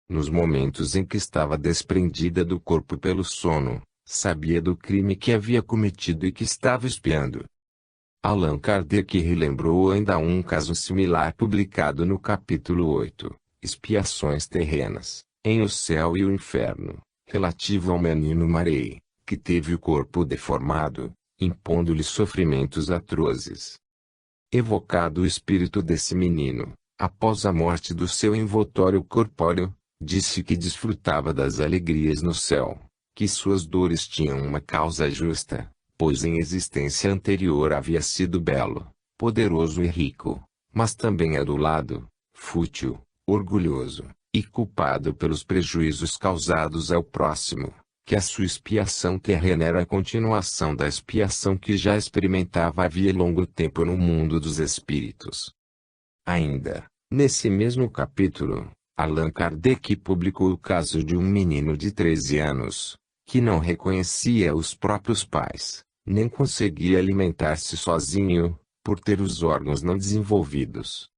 Nos momentos em que estava desprendida do corpo pelo sono, sabia do crime que havia cometido e que estava espiando. Allan Kardec relembrou ainda um caso similar publicado no capítulo 8, Expiações Terrenas, em O Céu e o Inferno, relativo ao menino Marey, que teve o corpo deformado, impondo-lhe sofrimentos atrozes. Evocado o espírito desse menino, após a morte do seu envoltório corpóreo, disse que desfrutava das alegrias no céu, que suas dores tinham uma causa justa, pois em existência anterior havia sido belo, poderoso e rico, mas também adulado, fútil, orgulhoso, e culpado pelos prejuízos causados ao próximo, que a sua expiação terrena era a continuação da expiação que já experimentava havia longo tempo no mundo dos espíritos. Ainda, nesse mesmo capítulo, Allan Kardec publicou o caso de um menino de 13 anos, que não reconhecia os próprios pais, nem conseguia alimentar-se sozinho, por ter os órgãos não desenvolvidos.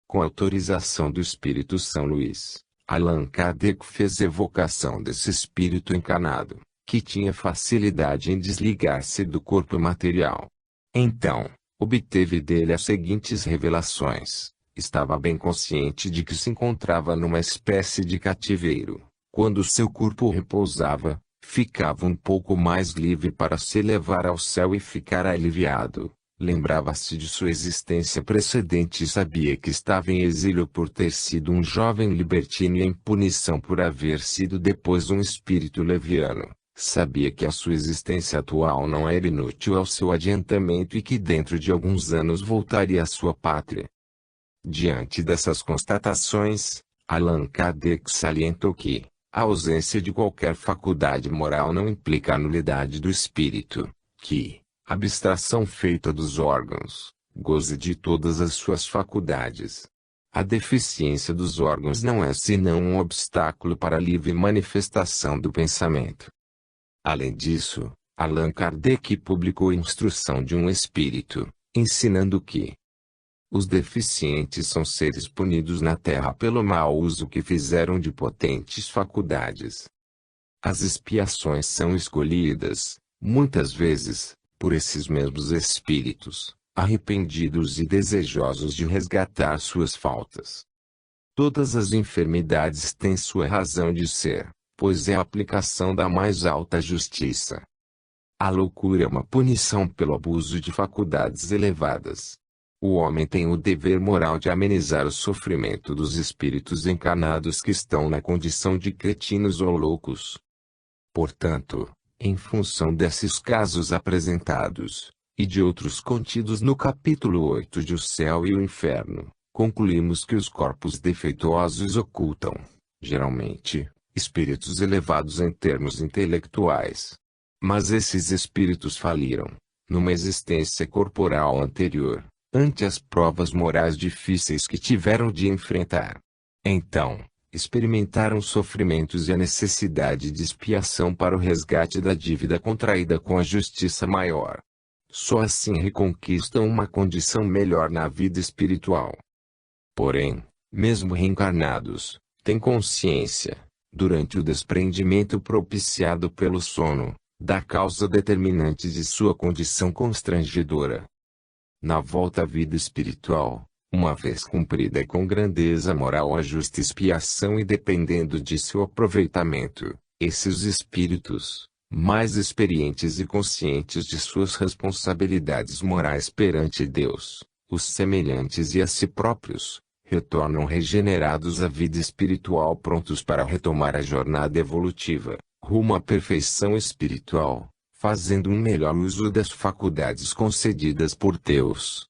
Com autorização do Espírito São Luís, Allan Kardec fez evocação desse espírito encarnado, que tinha facilidade em desligar-se do corpo material. Então, obteve dele as seguintes revelações. Estava bem consciente de que se encontrava numa espécie de cativeiro. Quando seu corpo repousava, ficava um pouco mais livre para se elevar ao céu e ficar aliviado. Lembrava-se de sua existência precedente e sabia que estava em exílio por ter sido um jovem libertino e em punição por haver sido depois um espírito leviano. Sabia que a sua existência atual não era inútil ao seu adiantamento e que dentro de alguns anos voltaria à sua pátria. Diante dessas constatações, Allan Kardec salientou que a ausência de qualquer faculdade moral não implica a nulidade do espírito, que, abstração feita dos órgãos, goze de todas as suas faculdades. A deficiência dos órgãos não é senão um obstáculo para a livre manifestação do pensamento. Além disso, Allan Kardec publicou a Instrução de um Espírito, ensinando que os deficientes são seres punidos na terra pelo mau uso que fizeram de potentes faculdades. As expiações são escolhidas, muitas vezes, por esses mesmos espíritos, arrependidos e desejosos de resgatar suas faltas. Todas as enfermidades têm sua razão de ser, pois é a aplicação da mais alta justiça. A loucura é uma punição pelo abuso de faculdades elevadas. O homem tem o dever moral de amenizar o sofrimento dos espíritos encarnados que estão na condição de cretinos ou loucos. Portanto, em função desses casos apresentados, e de outros contidos no capítulo 8 de O Céu e o Inferno, concluímos que os corpos defeituosos ocultam, geralmente, espíritos elevados em termos intelectuais. Mas esses espíritos faliram, numa existência corporal anterior, ante as provas morais difíceis que tiveram de enfrentar. Então, experimentaram sofrimentos e a necessidade de expiação para o resgate da dívida contraída com a justiça maior. Só assim reconquistam uma condição melhor na vida espiritual. Porém, mesmo reencarnados, têm consciência, durante o desprendimento propiciado pelo sono, da causa determinante de sua condição constrangedora. Na volta à vida espiritual, uma vez cumprida com grandeza moral a justa expiação e dependendo de seu aproveitamento, esses espíritos, mais experientes e conscientes de suas responsabilidades morais perante Deus, os semelhantes e a si próprios, retornam regenerados à vida espiritual prontos para retomar a jornada evolutiva, rumo à perfeição espiritual, fazendo um melhor uso das faculdades concedidas por Deus.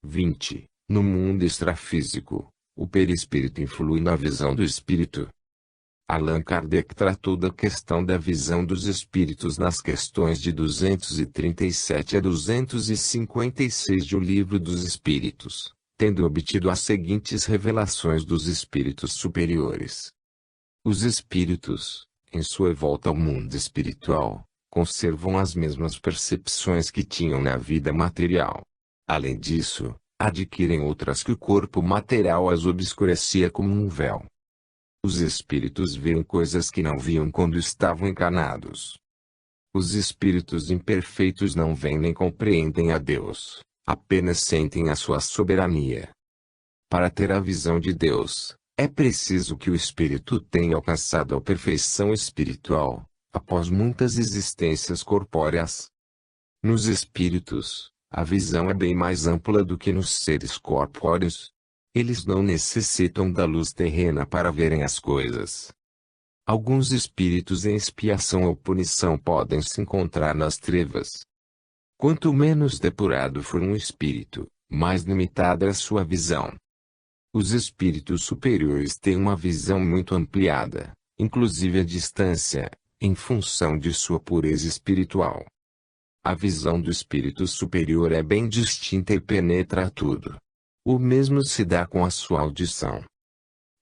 20. No mundo extrafísico, o perispírito influi na visão do espírito. Allan Kardec tratou da questão da visão dos espíritos nas questões de 237 a 256 de O Livro dos Espíritos, tendo obtido as seguintes revelações dos espíritos superiores. Os espíritos, em sua volta ao mundo espiritual, conservam as mesmas percepções que tinham na vida material. Além disso, adquirem outras que o corpo material as obscurecia como um véu. Os espíritos veem coisas que não viam quando estavam encarnados. Os espíritos imperfeitos não veem nem compreendem a Deus, apenas sentem a sua soberania. Para ter a visão de Deus, é preciso que o espírito tenha alcançado a perfeição espiritual, após muitas existências corpóreas. Nos espíritos, a visão é bem mais ampla do que nos seres corpóreos. Eles não necessitam da luz terrena para verem as coisas. Alguns espíritos em expiação ou punição podem se encontrar nas trevas. Quanto menos depurado for um espírito, mais limitada é a sua visão. Os espíritos superiores têm uma visão muito ampliada, inclusive a distância, em função de sua pureza espiritual. A visão do espírito superior é bem distinta e penetra tudo. O mesmo se dá com a sua audição.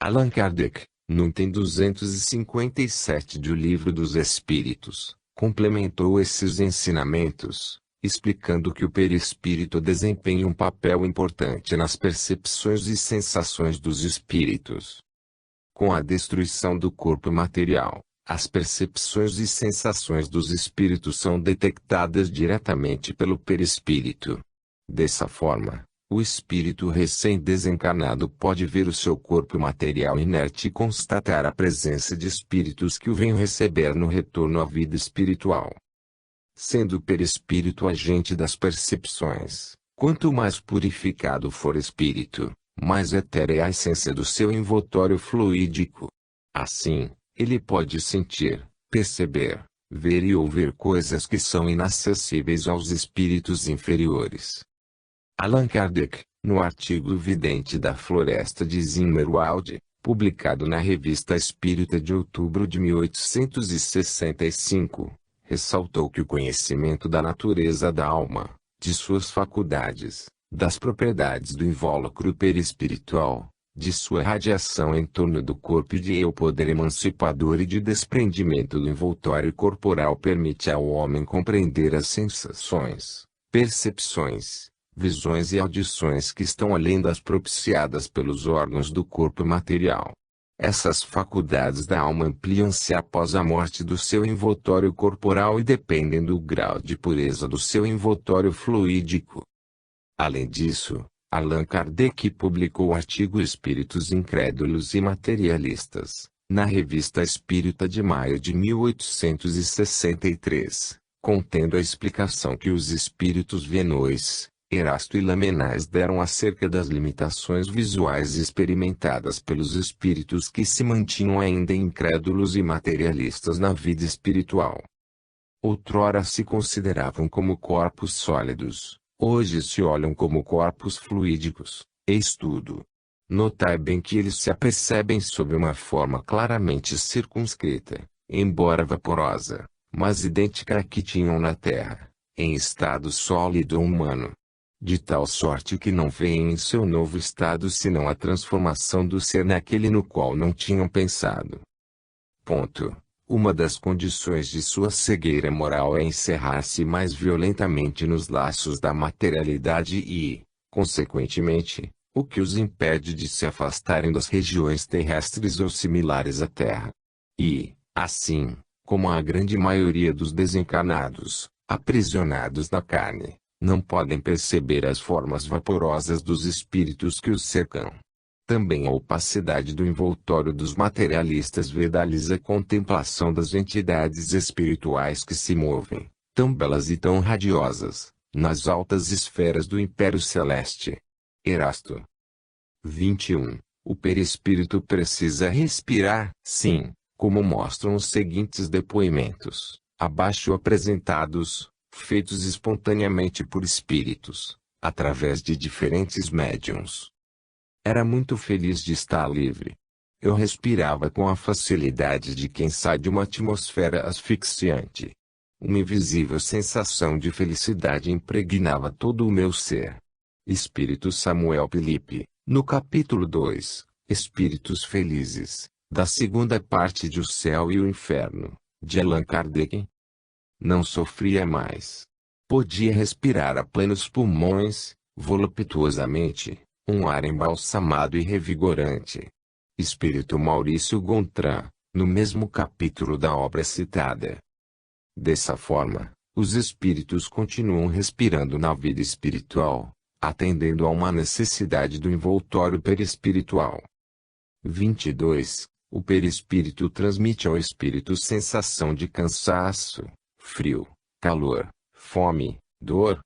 Allan Kardec, no item 257 do Livro dos Espíritos, complementou esses ensinamentos, explicando que o perispírito desempenha um papel importante nas percepções e sensações dos espíritos. Com a destruição do corpo material, as percepções e sensações dos espíritos são detectadas diretamente pelo perispírito. Dessa forma, o espírito recém-desencarnado pode ver o seu corpo material inerte e constatar a presença de espíritos que o venham receber no retorno à vida espiritual. Sendo o perispírito agente das percepções, quanto mais purificado for o espírito, mais etérea é a essência do seu envoltório fluídico. Assim, ele pode sentir, perceber, ver e ouvir coisas que são inacessíveis aos espíritos inferiores. Allan Kardec, no artigo Vidente da Floresta de Zimmerwald, publicado na Revista Espírita de outubro de 1865, ressaltou que o conhecimento da natureza da alma, de suas faculdades, das propriedades do invólucro perispiritual, de sua radiação em torno do corpo e de o poder emancipador e de desprendimento do envoltório corporal permite ao homem compreender as sensações, percepções, visões e audições que estão além das propiciadas pelos órgãos do corpo material. Essas faculdades da alma ampliam-se após a morte do seu envoltório corporal e dependem do grau de pureza do seu envoltório fluídico. Além disso, Allan Kardec publicou o artigo Espíritos Incrédulos e Materialistas, na Revista Espírita de maio de 1863, contendo a explicação que os espíritos Venóis, Erasto e Lamennais deram acerca das limitações visuais experimentadas pelos espíritos que se mantinham ainda incrédulos e materialistas na vida espiritual. Outrora se consideravam como corpos sólidos, hoje se olham como corpos fluídicos. Eis tudo. Notai bem que eles se apercebem sob uma forma claramente circunscrita, embora vaporosa, mas idêntica à que tinham na Terra, em estado sólido humano. De tal sorte que não veem em seu novo estado senão a transformação do ser naquele no qual não tinham pensado. Ponto. Uma das condições de sua cegueira moral é encerrar-se mais violentamente nos laços da materialidade e, consequentemente, o que os impede de se afastarem das regiões terrestres ou similares à Terra. E, assim, como a grande maioria dos desencarnados, aprisionados na carne, não podem perceber as formas vaporosas dos espíritos que os cercam. Também a opacidade do envoltório dos materialistas vedaliza a contemplação das entidades espirituais que se movem, tão belas e tão radiosas, nas altas esferas do Império Celeste. Erasto. 21. O perispírito precisa respirar, sim, como mostram os seguintes depoimentos, abaixo apresentados, feitos espontaneamente por espíritos, através de diferentes médiuns. Era muito feliz de estar livre. Eu respirava com a facilidade de quem sai de uma atmosfera asfixiante. Uma invisível sensação de felicidade impregnava todo o meu ser. Espírito Samuel Felipe, no capítulo 2, Espíritos Felizes, da segunda parte de O Céu e o Inferno, de Allan Kardec. Não sofria mais. Podia respirar a plenos pulmões, voluptuosamente, um ar embalsamado e revigorante. Espírito Maurício Gontran, no mesmo capítulo da obra citada. Dessa forma, os espíritos continuam respirando na vida espiritual, atendendo a uma necessidade do envoltório perispiritual. 22. O perispírito transmite ao espírito sensação de cansaço, frio, calor, fome, dor.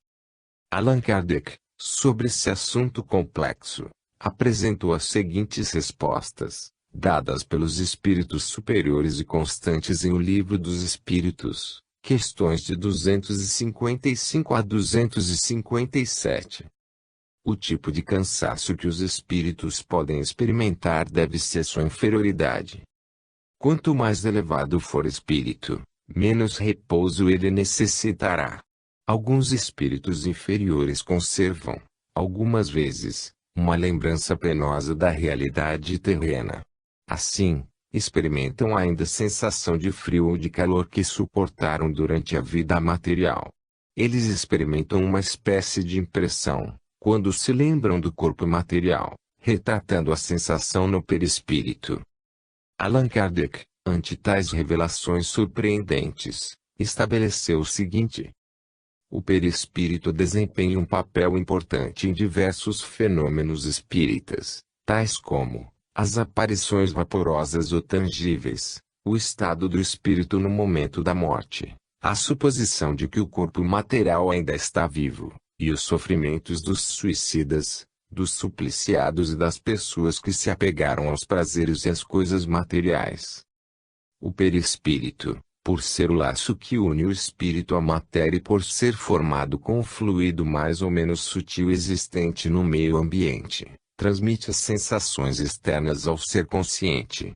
Allan Kardec, sobre esse assunto complexo, apresentou as seguintes respostas, dadas pelos espíritos superiores e constantes em O Livro dos Espíritos, questões de 255 a 257. O tipo de cansaço que os espíritos podem experimentar deve-se à sua inferioridade. Quanto mais elevado for o espírito, menos repouso ele necessitará. Alguns espíritos inferiores conservam, algumas vezes, uma lembrança penosa da realidade terrena. Assim, experimentam ainda sensação de frio ou de calor que suportaram durante a vida material. Eles experimentam uma espécie de impressão, quando se lembram do corpo material, retratando a sensação no perispírito. Allan Kardec, ante tais revelações surpreendentes, estabeleceu o seguinte: o perispírito desempenha um papel importante em diversos fenômenos espíritas, tais como as aparições vaporosas ou tangíveis, o estado do espírito no momento da morte, a suposição de que o corpo material ainda está vivo, e os sofrimentos dos suicidas, dos supliciados e das pessoas que se apegaram aos prazeres e às coisas materiais. O perispírito, por ser o laço que une o espírito à matéria e por ser formado com o fluido mais ou menos sutil existente no meio ambiente, transmite as sensações externas ao ser consciente.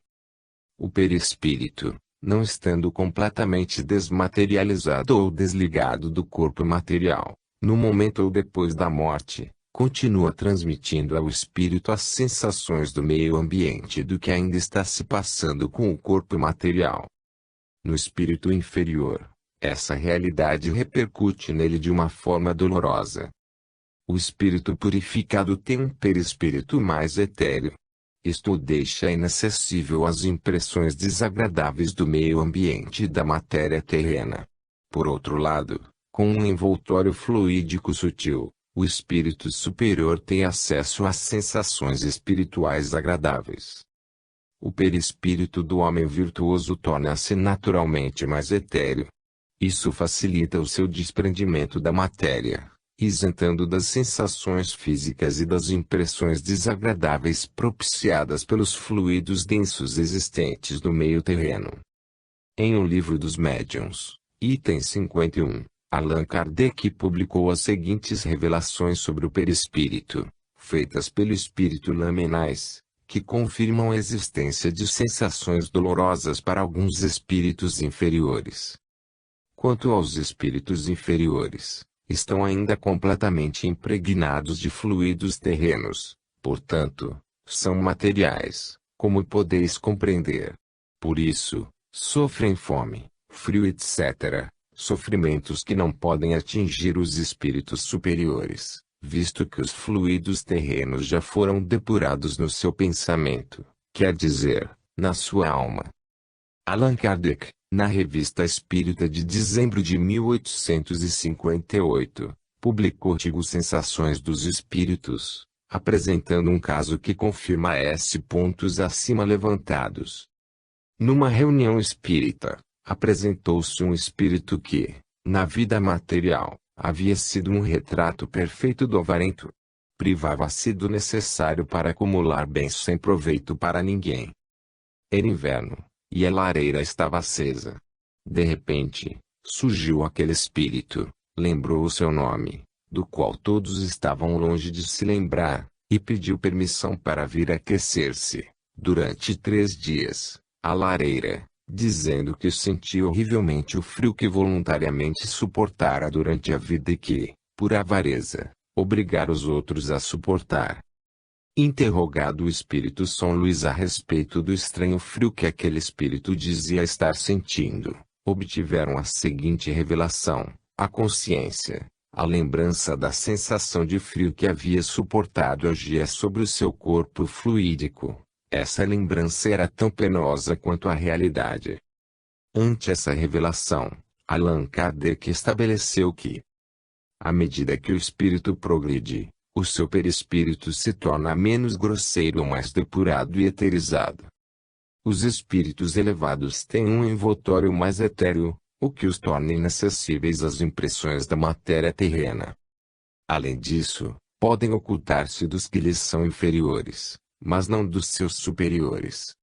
O perispírito, não estando completamente desmaterializado ou desligado do corpo material, no momento ou depois da morte, continua transmitindo ao espírito as sensações do meio ambiente e do que ainda está se passando com o corpo material. No espírito inferior, essa realidade repercute nele de uma forma dolorosa. O espírito purificado tem um perispírito mais etéreo. Isto o deixa inacessível às impressões desagradáveis do meio ambiente e da matéria terrena. Por outro lado, com um envoltório fluídico sutil, o espírito superior tem acesso às sensações espirituais agradáveis. O perispírito do homem virtuoso torna-se naturalmente mais etéreo. Isso facilita o seu desprendimento da matéria, isentando das sensações físicas e das impressões desagradáveis propiciadas pelos fluidos densos existentes no meio terreno. Em O Livro dos Médiuns, item 51, Allan Kardec publicou as seguintes revelações sobre o perispírito, feitas pelo espírito Lamennais, que confirmam a existência de sensações dolorosas para alguns espíritos inferiores. Quanto aos espíritos inferiores, estão ainda completamente impregnados de fluidos terrenos, portanto, são materiais, como podeis compreender. Por isso, sofrem fome, frio etc., sofrimentos que não podem atingir os espíritos superiores, visto que os fluidos terrenos já foram depurados no seu pensamento, quer dizer, na sua alma. Allan Kardec, na Revista Espírita de dezembro de 1858, publicou o artigo Sensações dos Espíritos, apresentando um caso que confirma esses pontos acima levantados. Numa reunião espírita, apresentou-se um espírito que, na vida material, havia sido um retrato perfeito do avarento. Privava-se do necessário para acumular bens sem proveito para ninguém. Era inverno, e a lareira estava acesa. De repente, surgiu aquele espírito, lembrou o seu nome, do qual todos estavam longe de se lembrar, e pediu permissão para vir aquecer-se, durante 3 dias, à lareira, dizendo que sentia horrivelmente o frio que voluntariamente suportara durante a vida e que, por avareza, obrigara os outros a suportar. Interrogado o espírito São Luís a respeito do estranho frio que aquele espírito dizia estar sentindo, obtiveram a seguinte revelação: a consciência, a lembrança da sensação de frio que havia suportado agia sobre o seu corpo fluídico. Essa lembrança era tão penosa quanto a realidade. Ante essa revelação, Allan Kardec estabeleceu que, à medida que o espírito progride, o seu perispírito se torna menos grosseiro, mais depurado e eterizado. Os espíritos elevados têm um envoltório mais etéreo, o que os torna inacessíveis às impressões da matéria terrena. Além disso, podem ocultar-se dos que lhes são inferiores, mas não dos seus superiores.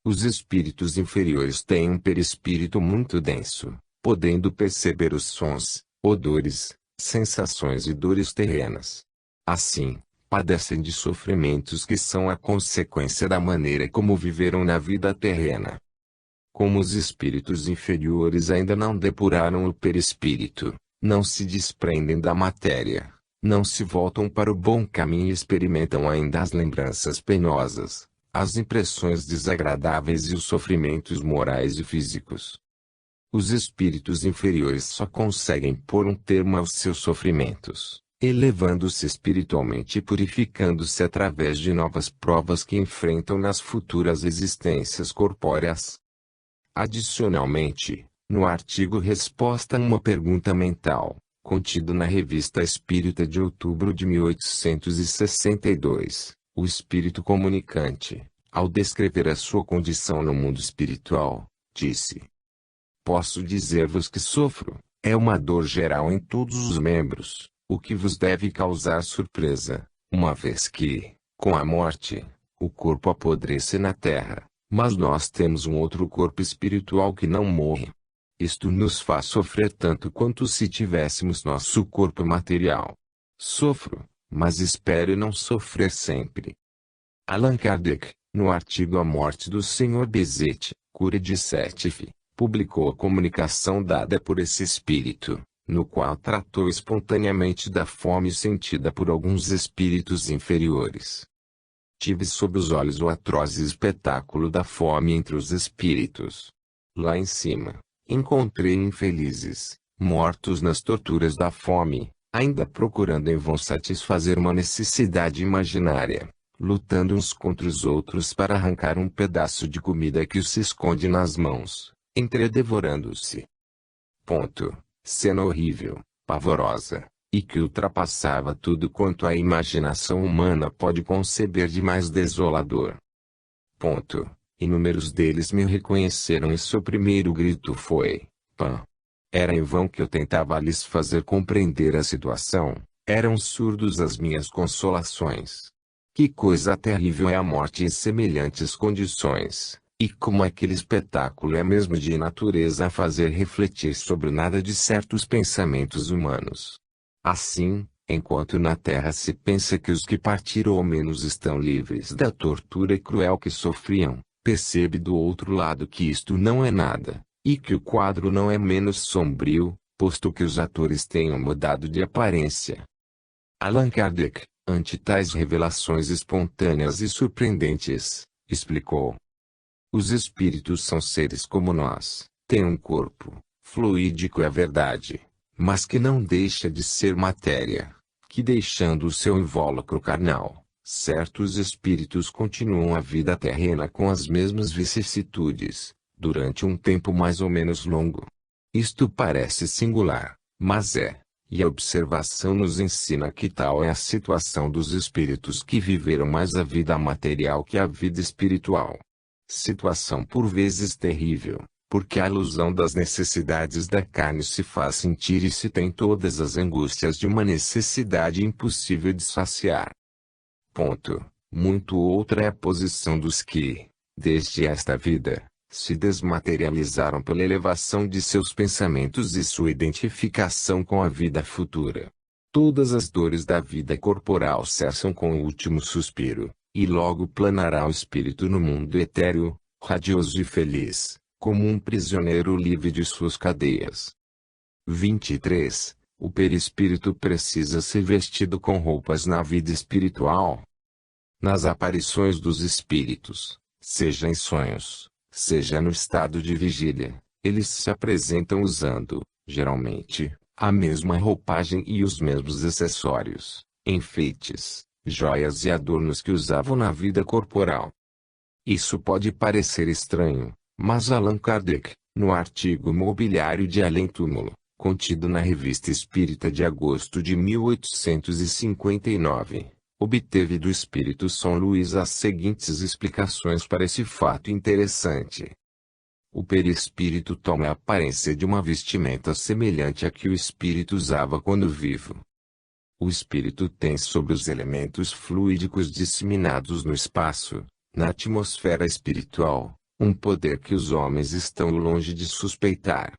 Os espíritos inferiores têm um perispírito muito denso, podendo perceber os sons, odores, sensações e dores terrenas. Assim, padecem de sofrimentos que são a consequência da maneira como viveram na vida terrena. Como os espíritos inferiores ainda não depuraram o perispírito, não se desprendem da matéria, não se voltam para o bom caminho e experimentam ainda as lembranças penosas, as impressões desagradáveis e os sofrimentos morais e físicos. Os espíritos inferiores só conseguem pôr um termo aos seus sofrimentos, elevando-se espiritualmente e purificando-se através de novas provas que enfrentam nas futuras existências corpóreas. Adicionalmente, no artigo Resposta a uma Pergunta Mental, contido na Revista Espírita de outubro de 1862, o espírito comunicante, ao descrever a sua condição no mundo espiritual, disse: "Posso dizer-vos que sofro, é uma dor geral em todos os membros, o que vos deve causar surpresa, uma vez que, com a morte, o corpo apodrece na terra, mas nós temos um outro corpo espiritual que não morre. Isto nos faz sofrer tanto quanto se tivéssemos nosso corpo material. Sofro, mas espero não sofrer sempre." Allan Kardec, no artigo A Morte do Sr. Bezet, Cura de Sétif, publicou a comunicação dada por esse espírito, no qual tratou espontaneamente da fome sentida por alguns espíritos inferiores. Tive sob os olhos o atroz espetáculo da fome entre os espíritos. Lá em cima, encontrei infelizes, mortos nas torturas da fome, ainda procurando em vão satisfazer uma necessidade imaginária, lutando uns contra os outros para arrancar um pedaço de comida que os esconde nas mãos, entredevorando-se. Cena horrível, pavorosa, e que ultrapassava tudo quanto a imaginação humana pode conceber de mais desolador. Inúmeros deles me reconheceram e seu primeiro grito foi: "Pã!" Era em vão que eu tentava lhes fazer compreender a situação, eram surdos às minhas consolações. Que coisa terrível é a morte em semelhantes condições, e como aquele espetáculo é mesmo de natureza a fazer refletir sobre o nada de certos pensamentos humanos. Assim, enquanto na terra se pensa que os que partiram ao menos estão livres da tortura cruel que sofriam, percebe do outro lado que isto não é nada, e que o quadro não é menos sombrio, posto que os atores tenham mudado de aparência. Allan Kardec, ante tais revelações espontâneas e surpreendentes, explicou: "Os espíritos são seres como nós, têm um corpo, fluídico é verdade, mas que não deixa de ser matéria, que deixando o seu invólucro carnal, certos espíritos continuam a vida terrena com as mesmas vicissitudes, durante um tempo mais ou menos longo. Isto parece singular, mas é, e a observação nos ensina que tal é a situação dos espíritos que viveram mais a vida material que a vida espiritual. Situação por vezes terrível, porque a ilusão das necessidades da carne se faz sentir e se tem todas as angústias de uma necessidade impossível de saciar. Muito outra é a posição dos que, desde esta vida, se desmaterializaram pela elevação de seus pensamentos e sua identificação com a vida futura. Todas as dores da vida corporal cessam com o último suspiro, e logo planará o espírito no mundo etéreo, radioso e feliz, como um prisioneiro livre de suas cadeias. 23. O perispírito precisa ser vestido com roupas na vida espiritual. Nas aparições dos espíritos, seja em sonhos, seja no estado de vigília, eles se apresentam usando, geralmente, a mesma roupagem e os mesmos acessórios, enfeites, joias e adornos que usavam na vida corporal. Isso pode parecer estranho, mas Allan Kardec, no artigo Mobiliário de Além-Túmulo, contido na Revista Espírita de agosto de 1859, obteve do Espírito São Luís as seguintes explicações para esse fato interessante. O perispírito toma a aparência de uma vestimenta semelhante à que o espírito usava quando vivo. O espírito tem sobre os elementos fluídicos disseminados no espaço, na atmosfera espiritual, um poder que os homens estão longe de suspeitar.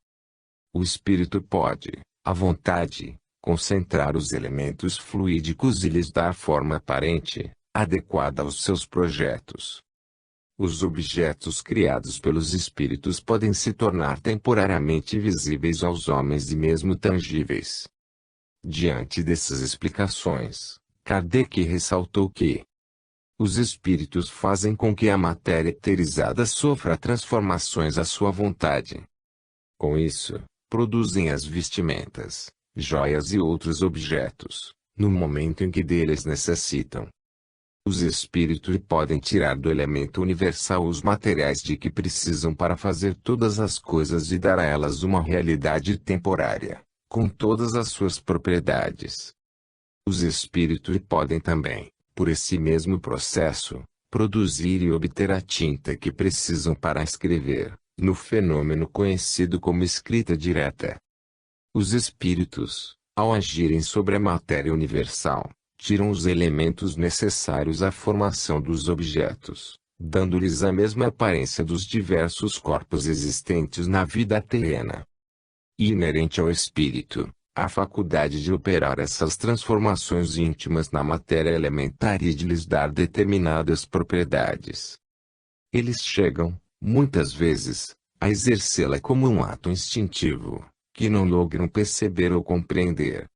O espírito pode, à vontade, concentrar os elementos fluídicos e lhes dar forma aparente, adequada aos seus projetos. Os objetos criados pelos espíritos podem se tornar temporariamente visíveis aos homens e mesmo tangíveis. Diante dessas explicações, Kardec ressaltou que os espíritos fazem com que a matéria eterizada sofra transformações à sua vontade. Com isso, produzem as vestimentas, joias e outros objetos, no momento em que deles necessitam. Os espíritos podem tirar do elemento universal os materiais de que precisam para fazer todas as coisas e dar a elas uma realidade temporária, com todas as suas propriedades. Os espíritos podem também, por esse mesmo processo, produzir e obter a tinta que precisam para escrever, no fenômeno conhecido como escrita direta. Os espíritos, ao agirem sobre a matéria universal, tiram os elementos necessários à formação dos objetos, dando-lhes a mesma aparência dos diversos corpos existentes na vida terrena. Inerente ao espírito, a faculdade de operar essas transformações íntimas na matéria elementar e de lhes dar determinadas propriedades. Eles chegam, muitas vezes, a exercê-la como um ato instintivo, que não logram perceber ou compreender.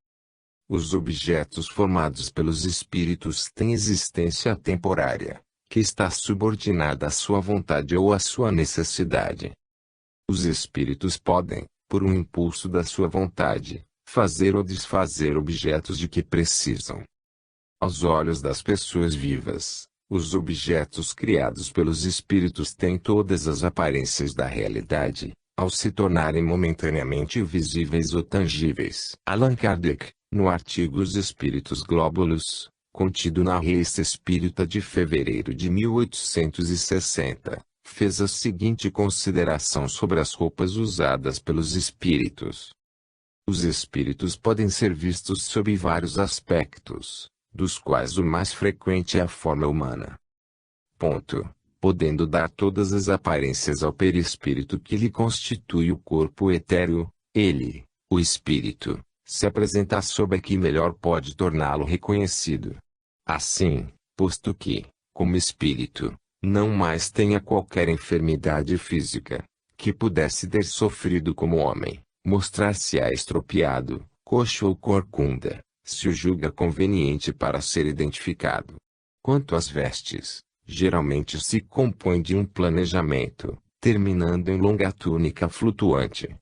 Os objetos formados pelos espíritos têm existência temporária, que está subordinada à sua vontade ou à sua necessidade. Os espíritos podem, por um impulso da sua vontade, fazer ou desfazer objetos de que precisam. Aos olhos das pessoas vivas, os objetos criados pelos espíritos têm todas as aparências da realidade, ao se tornarem momentaneamente visíveis ou tangíveis. Allan Kardec, no artigo Os Espíritos Glóbulos, contido na Revista Espírita de fevereiro de 1860, fez a seguinte consideração sobre as roupas usadas pelos espíritos. Os espíritos podem ser vistos sob vários aspectos, dos quais o mais frequente é a forma humana. Podendo dar todas as aparências ao perispírito que lhe constitui o corpo etéreo, ele, o espírito, se apresentar sob a que melhor pode torná-lo reconhecido. Assim, posto que, como espírito, não mais tenha qualquer enfermidade física, que pudesse ter sofrido como homem, mostrar-se-á estropiado, coxo ou corcunda, se o julga conveniente para ser identificado. Quanto às vestes, geralmente se compõe de um planejamento, terminando em longa túnica flutuante,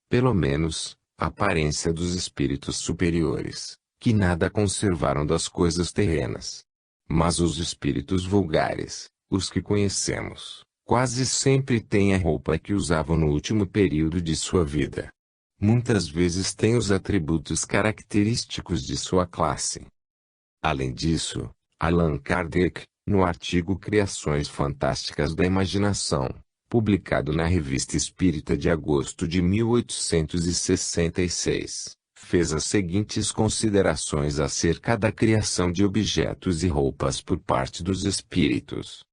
pelo menos, a aparência dos espíritos superiores, que nada conservaram das coisas terrenas. Mas os espíritos vulgares, os que conhecemos, quase sempre têm a roupa que usavam no último período de sua vida. Muitas vezes têm os atributos característicos de sua classe. Além disso, Allan Kardec, no artigo Criações Fantásticas da Imaginação, publicado na Revista Espírita de agosto de 1866, fez as seguintes considerações acerca da criação de objetos e roupas por parte dos espíritos.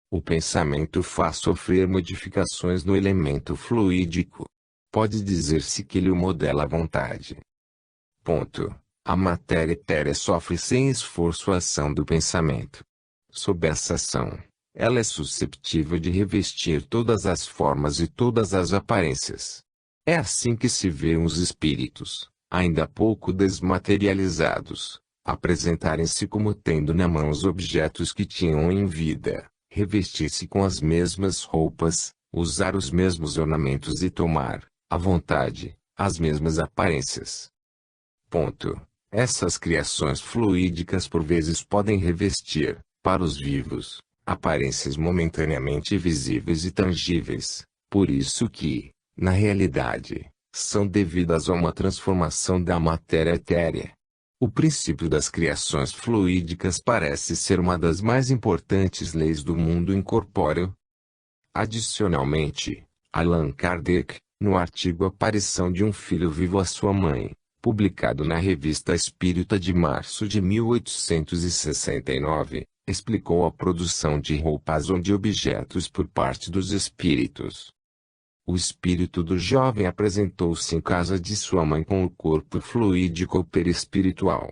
O pensamento faz sofrer modificações no elemento fluídico. Pode dizer-se que ele o modela à vontade. A matéria etérea sofre sem esforço a ação do pensamento. Sob essa ação, ela é susceptível de revestir todas as formas e todas as aparências. É assim que se vê os espíritos, ainda pouco desmaterializados, apresentarem-se como tendo na mão os objetos que tinham em vida, revestir-se com as mesmas roupas, usar os mesmos ornamentos e tomar, à vontade, as mesmas aparências. Essas criações fluídicas por vezes podem revestir, para os vivos, aparências momentaneamente visíveis e tangíveis, por isso que, na realidade, são devidas a uma transformação da matéria etérea. O princípio das criações fluídicas parece ser uma das mais importantes leis do mundo incorpóreo. Adicionalmente, Allan Kardec, no artigo Aparição de um Filho Vivo à Sua Mãe, publicado na Revista Espírita de março de 1869, explicou a produção de roupas ou de objetos por parte dos espíritos. O espírito do jovem apresentou-se em casa de sua mãe com o corpo fluídico ou perispiritual.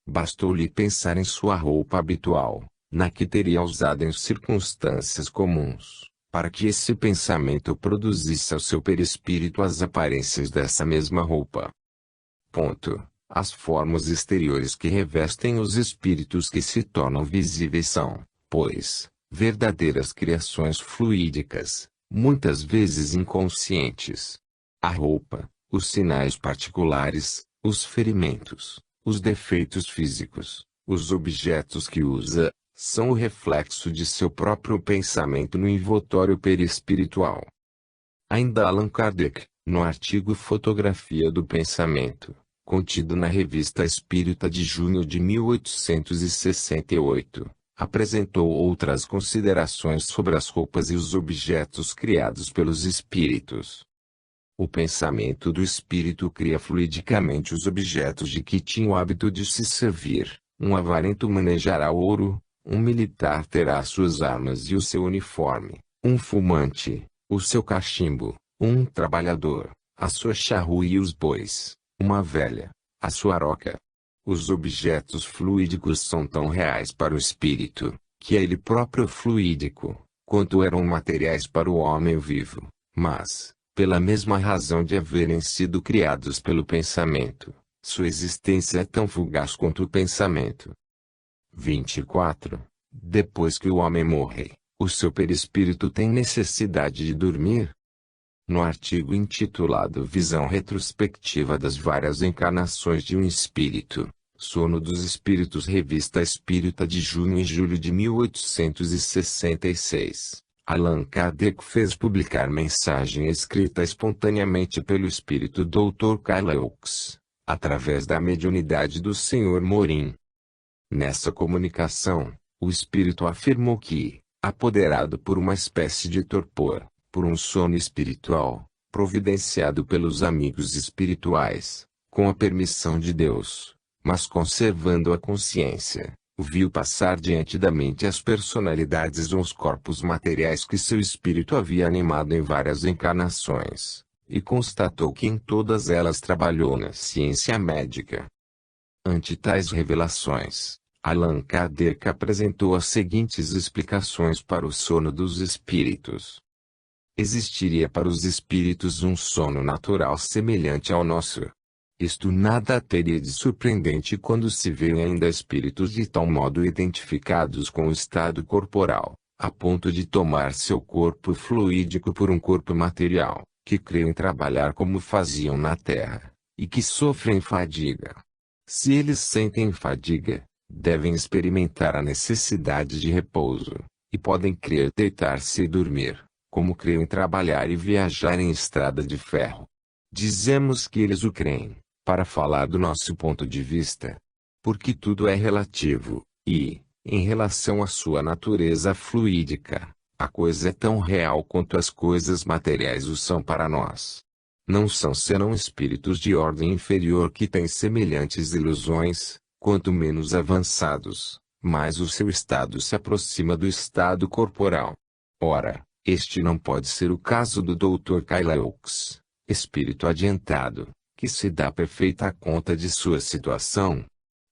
Bastou-lhe pensar em sua roupa habitual, na que teria usado em circunstâncias comuns, para que esse pensamento produzisse ao seu perispírito as aparências dessa mesma roupa. As formas exteriores que revestem os espíritos que se tornam visíveis são, pois, verdadeiras criações fluídicas, muitas vezes inconscientes. A roupa, os sinais particulares, os ferimentos, os defeitos físicos, os objetos que usa, são o reflexo de seu próprio pensamento no envoltório perispiritual. Ainda Allan Kardec, no artigo Fotografia do Pensamento, contido na Revista Espírita de junho de 1868, apresentou outras considerações sobre as roupas e os objetos criados pelos espíritos. O pensamento do espírito cria fluidicamente os objetos de que tinha o hábito de se servir. Um avarento manejará ouro, um militar terá suas armas e o seu uniforme, um fumante, o seu cachimbo, um trabalhador, a sua charrua e os bois, uma velha, a sua aroca. Os objetos fluídicos são tão reais para o espírito, que é ele próprio fluídico, quanto eram materiais para o homem vivo, mas, pela mesma razão de haverem sido criados pelo pensamento, sua existência é tão fugaz quanto o pensamento. 24. Depois que o homem morre, o seu perispírito tem necessidade de dormir? No artigo intitulado Visão Retrospectiva das Várias Encarnações de um Espírito, Sono dos Espíritos, Revista Espírita de junho e julho de 1866, Allan Kardec fez publicar mensagem escrita espontaneamente pelo espírito Dr. Cailleaux, através da mediunidade do Sr. Morin. Nessa comunicação, o espírito afirmou que, apoderado por uma espécie de torpor, por um sono espiritual, providenciado pelos amigos espirituais, com a permissão de Deus, mas conservando a consciência, viu passar diante da mente as personalidades ou os corpos materiais que seu espírito havia animado em várias encarnações, e constatou que em todas elas trabalhou na ciência médica. Ante tais revelações, Allan Kardec apresentou as seguintes explicações para o sono dos espíritos. Existiria para os espíritos um sono natural semelhante ao nosso. Isto nada teria de surpreendente quando se vêem ainda espíritos de tal modo identificados com o estado corporal, a ponto de tomar seu corpo fluídico por um corpo material, que creem trabalhar como faziam na terra, e que sofrem fadiga. Se eles sentem fadiga, devem experimentar a necessidade de repouso, e podem crer deitar-se e dormir, como creem trabalhar e viajar em estrada de ferro. Dizemos que eles o creem, para falar do nosso ponto de vista. Porque tudo é relativo, e, em relação à sua natureza fluídica, a coisa é tão real quanto as coisas materiais o são para nós. Não são senão espíritos de ordem inferior que têm semelhantes ilusões, quanto menos avançados, mais o seu estado se aproxima do estado corporal. Ora, este não pode ser o caso do Dr. Cailleaux, espírito adiantado, que se dá perfeita conta de sua situação.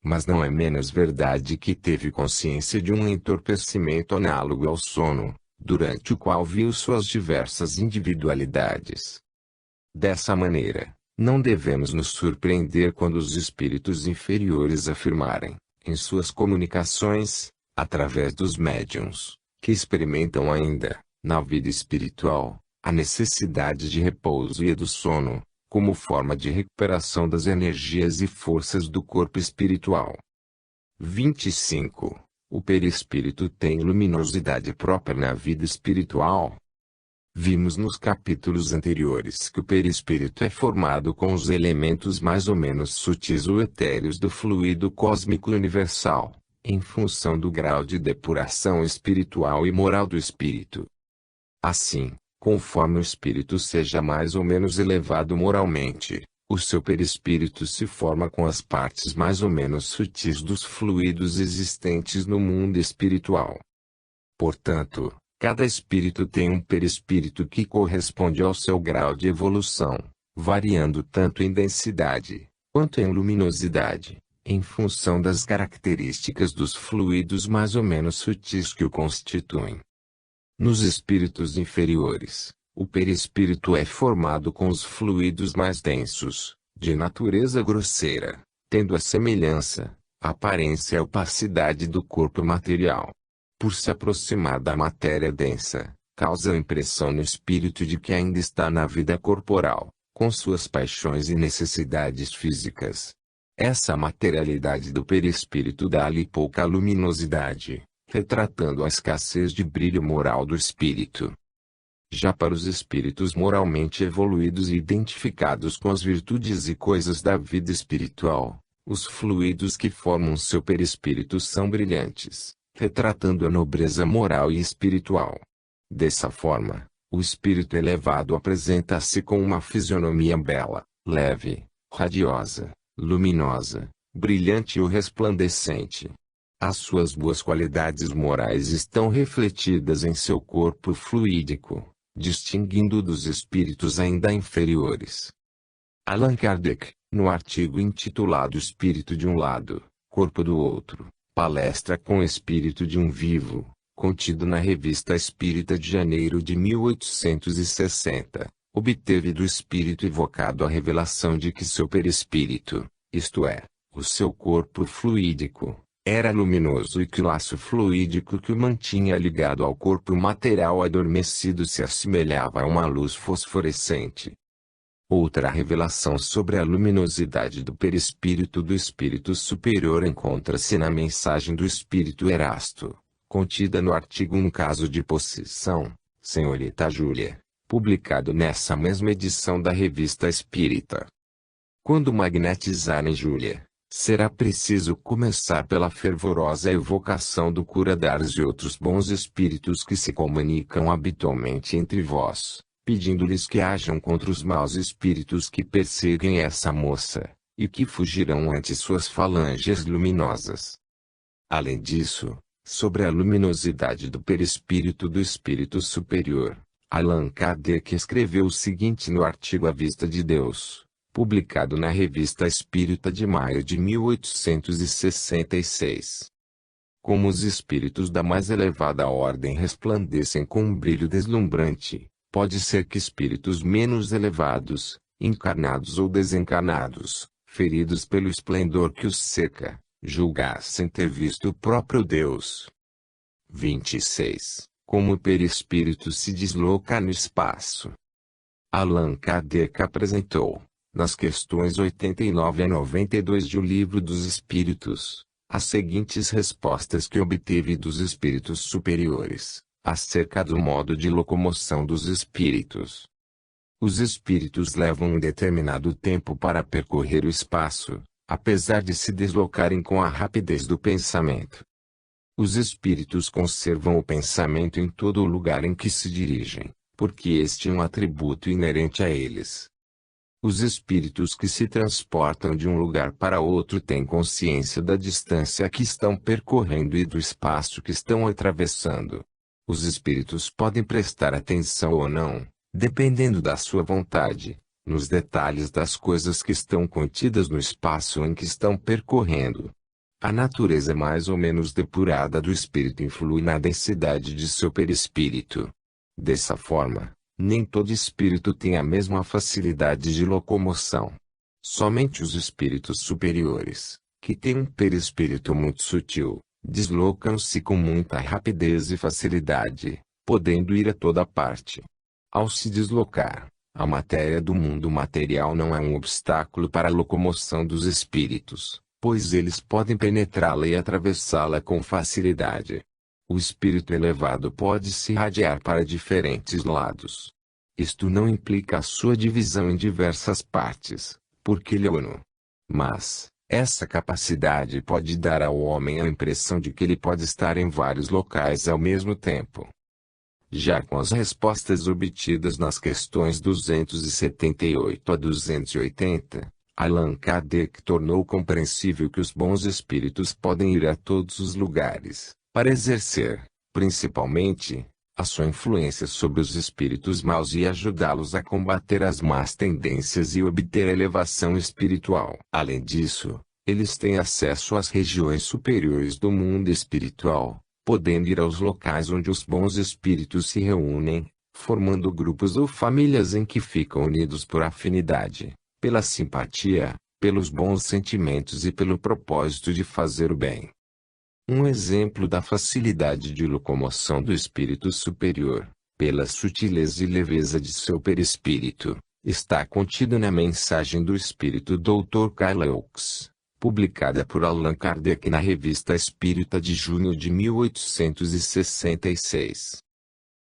Mas não é menos verdade que teve consciência de um entorpecimento análogo ao sono, durante o qual viu suas diversas individualidades. Dessa maneira, não devemos nos surpreender quando os espíritos inferiores afirmarem, em suas comunicações, através dos médiuns, que experimentam ainda, na vida espiritual, a necessidade de repouso e do sono, como forma de recuperação das energias e forças do corpo espiritual. 25. o perispírito tem luminosidade própria na vida espiritual. Vimos nos capítulos anteriores que o perispírito é formado com os elementos mais ou menos sutis ou etéreos do fluido cósmico universal, em função do grau de depuração espiritual e moral do espírito. Assim, conforme o espírito seja mais ou menos elevado moralmente, o seu perispírito se forma com as partes mais ou menos sutis dos fluidos existentes no mundo espiritual. Portanto, cada espírito tem um perispírito que corresponde ao seu grau de evolução, variando tanto em densidade, quanto em luminosidade, em função das características dos fluidos mais ou menos sutis que o constituem. Nos espíritos inferiores, o perispírito é formado com os fluidos mais densos, de natureza grosseira, tendo a semelhança, aparência e opacidade do corpo material. Por se aproximar da matéria densa, causa a impressão no espírito de que ainda está na vida corporal, com suas paixões e necessidades físicas. Essa materialidade do perispírito dá-lhe pouca luminosidade, retratando a escassez de brilho moral do espírito. Já para os espíritos moralmente evoluídos e identificados com as virtudes e coisas da vida espiritual, os fluidos que formam seu perispírito são brilhantes, retratando a nobreza moral e espiritual. Dessa forma, o espírito elevado apresenta-se com uma fisionomia bela, leve, radiosa, luminosa, brilhante ou resplandecente. As suas boas qualidades morais estão refletidas em seu corpo fluídico, distinguindo dos espíritos ainda inferiores. Allan Kardec, no artigo intitulado Espírito de um lado, Corpo do outro, palestra com espírito de um vivo, contido na Revista Espírita de janeiro de 1860, obteve do espírito evocado a revelação de que seu perispírito, isto é, o seu corpo fluídico, era luminoso e que o laço fluídico que o mantinha ligado ao corpo material adormecido se assemelhava a uma luz fosforescente. Outra revelação sobre a luminosidade do perispírito do espírito superior encontra-se na mensagem do espírito Erasto, contida no artigo Um Caso de Possessão, Senhorita Júlia, publicado nessa mesma edição da Revista Espírita. Quando magnetizarem Júlia, será preciso começar pela fervorosa evocação do Cura-Dares e outros bons espíritos que se comunicam habitualmente entre vós, pedindo-lhes que hajam contra os maus espíritos que perseguem essa moça, e que fugirão ante suas falanges luminosas. Além disso, sobre a luminosidade do perispírito do espírito superior, Allan Kardec escreveu o seguinte no artigo A Vista de Deus, publicado na Revista Espírita de maio de 1866. Como os espíritos da mais elevada ordem resplandecem com um brilho deslumbrante, pode ser que espíritos menos elevados, encarnados ou desencarnados, feridos pelo esplendor que os cerca, julgassem ter visto o próprio Deus. 26. Como o perispírito se desloca no espaço. Allan Kardec apresentou, nas questões 89 a 92 de O Livro dos Espíritos, as seguintes respostas que obteve dos espíritos superiores, acerca do modo de locomoção dos espíritos. Os espíritos levam um determinado tempo para percorrer o espaço, apesar de se deslocarem com a rapidez do pensamento. Os espíritos conservam o pensamento em todo o lugar em que se dirigem, porque este é um atributo inerente a eles. Os espíritos que se transportam de um lugar para outro têm consciência da distância que estão percorrendo e do espaço que estão atravessando. Os espíritos podem prestar atenção ou não, dependendo da sua vontade, nos detalhes das coisas que estão contidas no espaço em que estão percorrendo. A natureza mais ou menos depurada do espírito influi na densidade de seu perispírito. Dessa forma, nem todo espírito tem a mesma facilidade de locomoção. Somente os espíritos superiores, que têm um perispírito muito sutil, deslocam-se com muita rapidez e facilidade, podendo ir a toda parte. Ao se deslocar, a matéria do mundo material não é um obstáculo para a locomoção dos espíritos, pois eles podem penetrá-la e atravessá-la com facilidade. O espírito elevado pode se irradiar para diferentes lados. Isto não implica a sua divisão em diversas partes, porque ele é uno. Mas, essa capacidade pode dar ao homem a impressão de que ele pode estar em vários locais ao mesmo tempo. Já com as respostas obtidas nas questões 278 a 280, Allan Kardec tornou compreensível que os bons espíritos podem ir a todos os lugares, para exercer, principalmente, a sua influência sobre os espíritos maus e ajudá-los a combater as más tendências e obter elevação espiritual. Além disso, eles têm acesso às regiões superiores do mundo espiritual, podendo ir aos locais onde os bons espíritos se reúnem, formando grupos ou famílias em que ficam unidos por afinidade, pela simpatia, pelos bons sentimentos e pelo propósito de fazer o bem. Um exemplo da facilidade de locomoção do espírito superior, pela sutileza e leveza de seu perispírito, está contido na mensagem do espírito Dr. Carl Oakes, publicada por Allan Kardec na Revista Espírita de junho de 1866.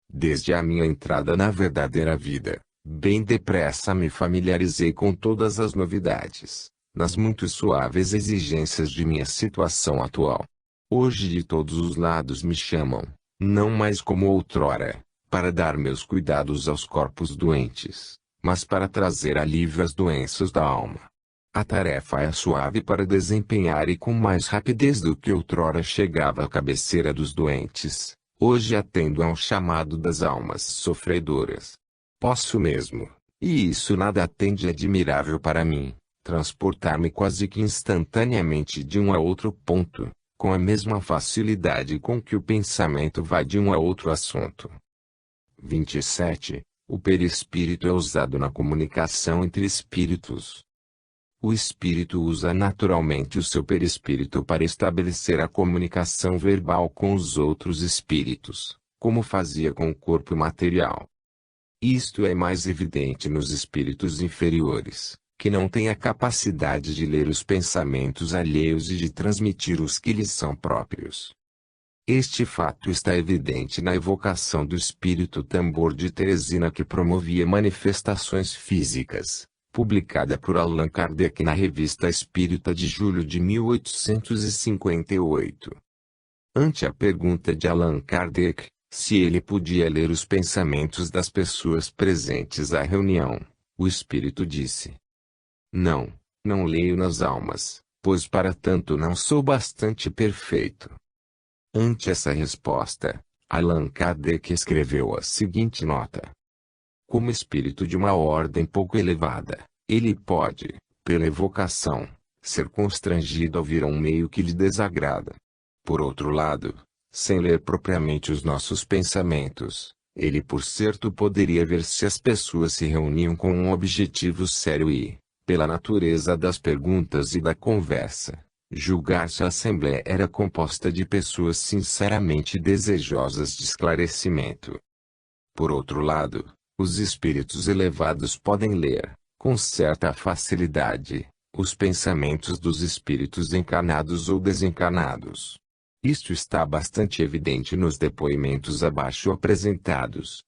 Desde a minha entrada na verdadeira vida, bem depressa me familiarizei com todas as novidades, nas muito suaves exigências de minha situação atual. Hoje de todos os lados me chamam, não mais como outrora, para dar meus cuidados aos corpos doentes, mas para trazer alívio às doenças da alma. A tarefa é suave para desempenhar e com mais rapidez do que outrora chegava à cabeceira dos doentes, hoje atendo ao chamado das almas sofredoras. Posso mesmo, e isso nada tem de admirável para mim, transportar-me quase que instantaneamente de um a outro ponto, com a mesma facilidade com que o pensamento vai de um a outro assunto. 27. O perispírito é usado na comunicação entre espíritos. O espírito usa naturalmente o seu perispírito para estabelecer a comunicação verbal com os outros espíritos, como fazia com o corpo material. Isto é mais evidente nos espíritos inferiores, que não têm a capacidade de ler os pensamentos alheios e de transmitir os que lhes são próprios. Este fato está evidente na evocação do espírito Tambor de Teresina que promovia manifestações físicas, publicada por Allan Kardec na Revista Espírita de julho de 1858. Ante a pergunta de Allan Kardec, se ele podia ler os pensamentos das pessoas presentes à reunião, o espírito disse: Não, não leio nas almas, pois para tanto não sou bastante perfeito. Ante essa resposta, Allan Kardec escreveu a seguinte nota: Como espírito de uma ordem pouco elevada, ele pode, pela evocação, ser constrangido a ouvir a um meio que lhe desagrada. Por outro lado, sem ler propriamente os nossos pensamentos, ele por certo poderia ver se as pessoas se reuniam com um objetivo sério e, pela natureza das perguntas e da conversa, julgar se a assembleia era composta de pessoas sinceramente desejosas de esclarecimento. Por outro lado, os espíritos elevados podem ler, com certa facilidade, os pensamentos dos espíritos encarnados ou desencarnados. Isto está bastante evidente nos depoimentos abaixo apresentados.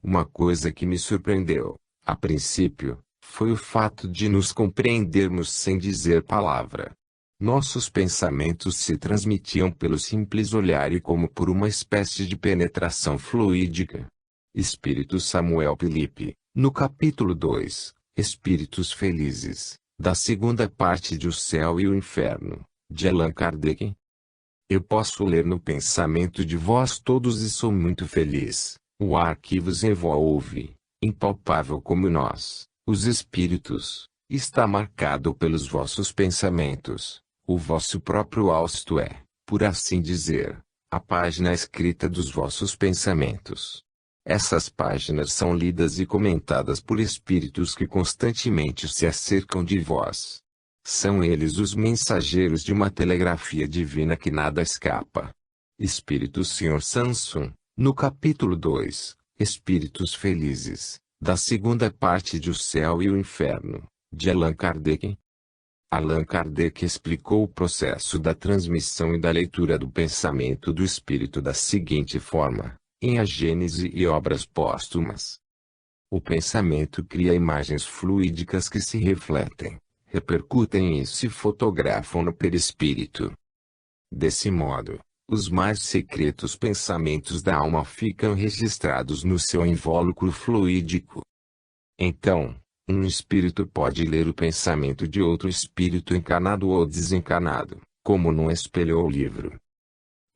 Uma coisa que me surpreendeu, a princípio, foi o fato de nos compreendermos sem dizer palavra. Nossos pensamentos se transmitiam pelo simples olhar e como por uma espécie de penetração fluídica. Espírito Samuel Felipe, no capítulo 2, Espíritos Felizes, da segunda parte de O Céu e o Inferno, de Allan Kardec. Eu posso ler no pensamento de vós todos e sou muito feliz. O ar que vos envolve, impalpável como nós, os espíritos, está marcado pelos vossos pensamentos. O vosso próprio hausto é, por assim dizer, a página escrita dos vossos pensamentos. Essas páginas são lidas e comentadas por espíritos que constantemente se acercam de vós. São eles os mensageiros de uma telegrafia divina que nada escapa. Espírito Sr. Samson, no capítulo 2, Espíritos Felizes, da segunda parte de O Céu e o Inferno, de Allan Kardec. Allan Kardec explicou o processo da transmissão e da leitura do pensamento do espírito da seguinte forma, em A Gênese e Obras Póstumas. O pensamento cria imagens fluídicas que se refletem, repercutem e se fotografam no perispírito. Desse modo, os mais secretos pensamentos da alma ficam registrados no seu invólucro fluídico. Então, um espírito pode ler o pensamento de outro espírito encarnado ou desencarnado, como num espelho ou livro.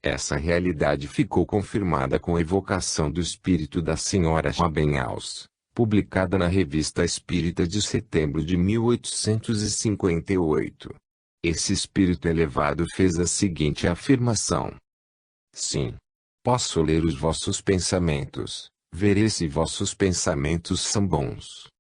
Essa realidade ficou confirmada com a evocação do espírito da Senhora Schwabenhaus, publicada na Revista Espírita de setembro de 1858. Esse espírito elevado fez a seguinte afirmação: sim, posso ler os vossos pensamentos, verei se vossos pensamentos são bons.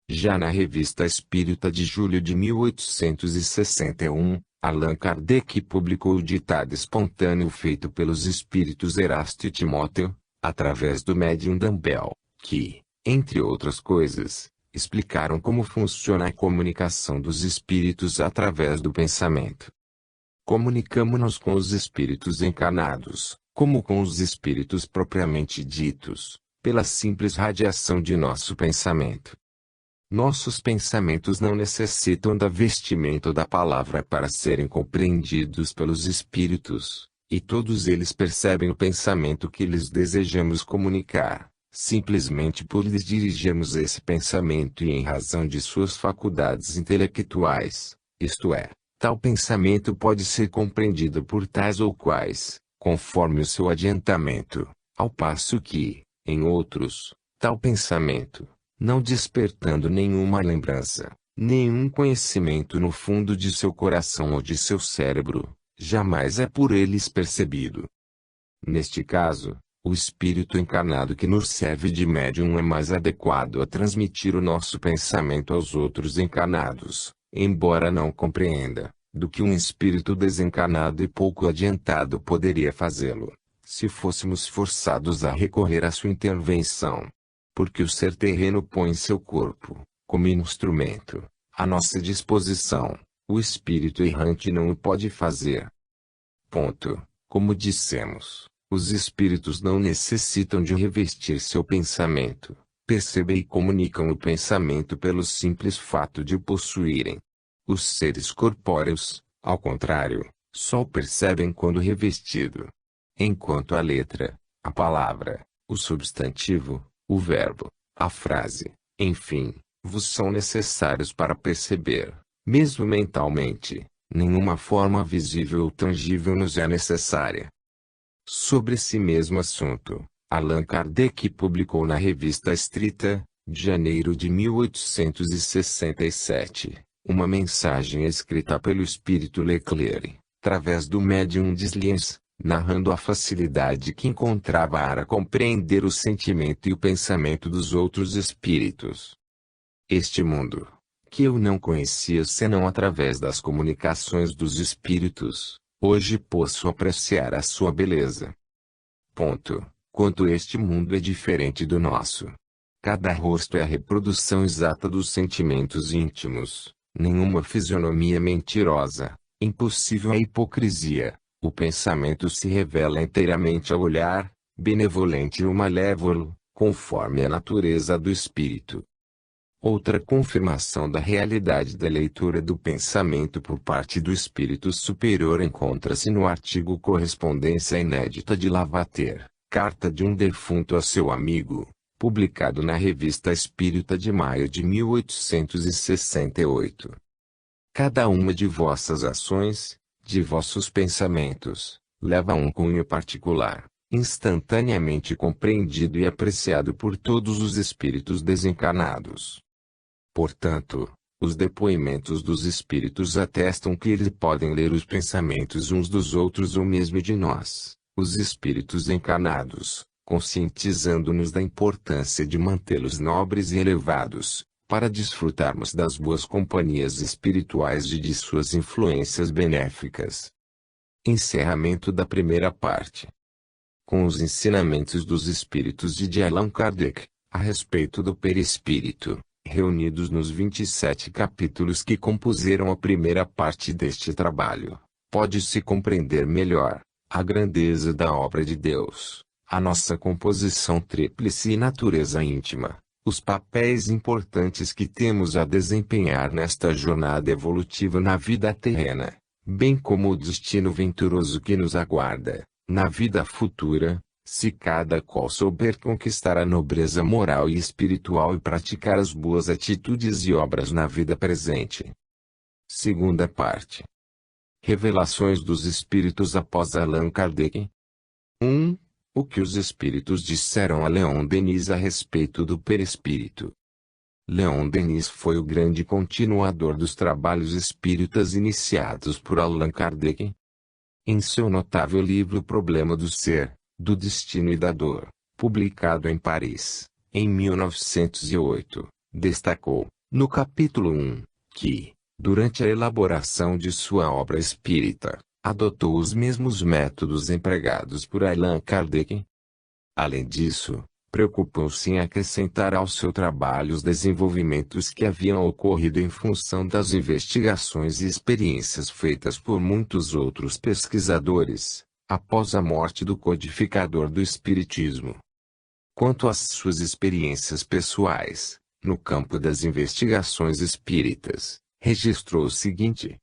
Já na Revista Espírita de julho de 1861, Allan Kardec publicou o ditado espontâneo feito pelos espíritos Erasto e Timóteo, através do médium Dumbbell, que, entre outras coisas, explicaram como funciona a comunicação dos espíritos através do pensamento. Comunicamo-nos com os espíritos encarnados, como com os espíritos propriamente ditos, pela simples radiação de nosso pensamento. Nossos pensamentos não necessitam da vestimenta da palavra para serem compreendidos pelos espíritos, e todos eles percebem o pensamento que lhes desejamos comunicar, simplesmente por lhes dirigirmos esse pensamento e em razão de suas faculdades intelectuais, isto é, tal pensamento pode ser compreendido por tais ou quais, conforme o seu adiantamento, ao passo que, em outros, tal pensamento, não despertando nenhuma lembrança, nenhum conhecimento no fundo de seu coração ou de seu cérebro, jamais é por eles percebido. Neste caso, o espírito encarnado que nos serve de médium é mais adequado a transmitir o nosso pensamento aos outros encarnados, embora não compreenda, do que um espírito desencarnado e pouco adiantado poderia fazê-lo, se fôssemos forçados a recorrer à sua intervenção. Porque o ser terreno põe seu corpo, como instrumento, à nossa disposição, o espírito errante não o pode fazer. Como dissemos, os espíritos não necessitam de revestir seu pensamento, percebem e comunicam o pensamento pelo simples fato de o possuírem. Os seres corpóreos, ao contrário, só o percebem quando revestido. Enquanto a letra, a palavra, o substantivo, o verbo, a frase, enfim, vos são necessários para perceber, mesmo mentalmente, nenhuma forma visível ou tangível nos é necessária. Sobre esse mesmo assunto, Allan Kardec publicou na Revista Estrita, de janeiro de 1867, uma mensagem escrita pelo espírito Leclerc, através do médium Desliens, narrando a facilidade que encontrava para compreender o sentimento e o pensamento dos outros espíritos. Este mundo, que eu não conhecia senão através das comunicações dos espíritos, hoje posso apreciar a sua beleza. Quanto este mundo é diferente do nosso. Cada rosto é a reprodução exata dos sentimentos íntimos, nenhuma fisionomia mentirosa, impossível a hipocrisia. O pensamento se revela inteiramente ao olhar, benevolente ou malévolo, conforme a natureza do espírito. Outra confirmação da realidade da leitura do pensamento por parte do espírito superior encontra-se no artigo Correspondência Inédita de Lavater, carta de um defunto a seu amigo, publicado na Revista Espírita de maio de 1868. Cada uma de vossas ações, de vossos pensamentos, leva a um cunho particular, instantaneamente compreendido e apreciado por todos os espíritos desencarnados. Portanto, os depoimentos dos espíritos atestam que eles podem ler os pensamentos uns dos outros ou mesmo de nós, os espíritos encarnados, conscientizando-nos da importância de mantê-los nobres e elevados, para desfrutarmos das boas companhias espirituais e de suas influências benéficas. Encerramento da primeira parte. Com os ensinamentos dos espíritos de Allan Kardec, a respeito do perispírito, Reunidos nos 27 capítulos que compuseram a primeira parte deste trabalho, pode-se compreender melhor a grandeza da obra de Deus, a nossa composição tríplice e natureza íntima, os papéis importantes que temos a desempenhar nesta jornada evolutiva na vida terrena, bem como o destino venturoso que nos aguarda, na vida futura, se cada qual souber conquistar a nobreza moral e espiritual e praticar as boas atitudes e obras na vida presente. Segunda parte. Revelações dos Espíritos após Allan Kardec. 1. O que os Espíritos disseram a Leon Denis a respeito do perispírito. Leon Denis foi o grande continuador dos trabalhos espíritas iniciados por Allan Kardec. Em seu notável livro O Problema do Ser, do Destino e da Dor, publicado em Paris, em 1908, destacou, no capítulo 1, que, durante a elaboração de sua obra espírita, adotou os mesmos métodos empregados por Allan Kardec. Além disso, preocupou-se em acrescentar ao seu trabalho os desenvolvimentos que haviam ocorrido em função das investigações e experiências feitas por muitos outros pesquisadores, após a morte do codificador do Espiritismo. Quanto às suas experiências pessoais, no campo das investigações espíritas, registrou o seguinte: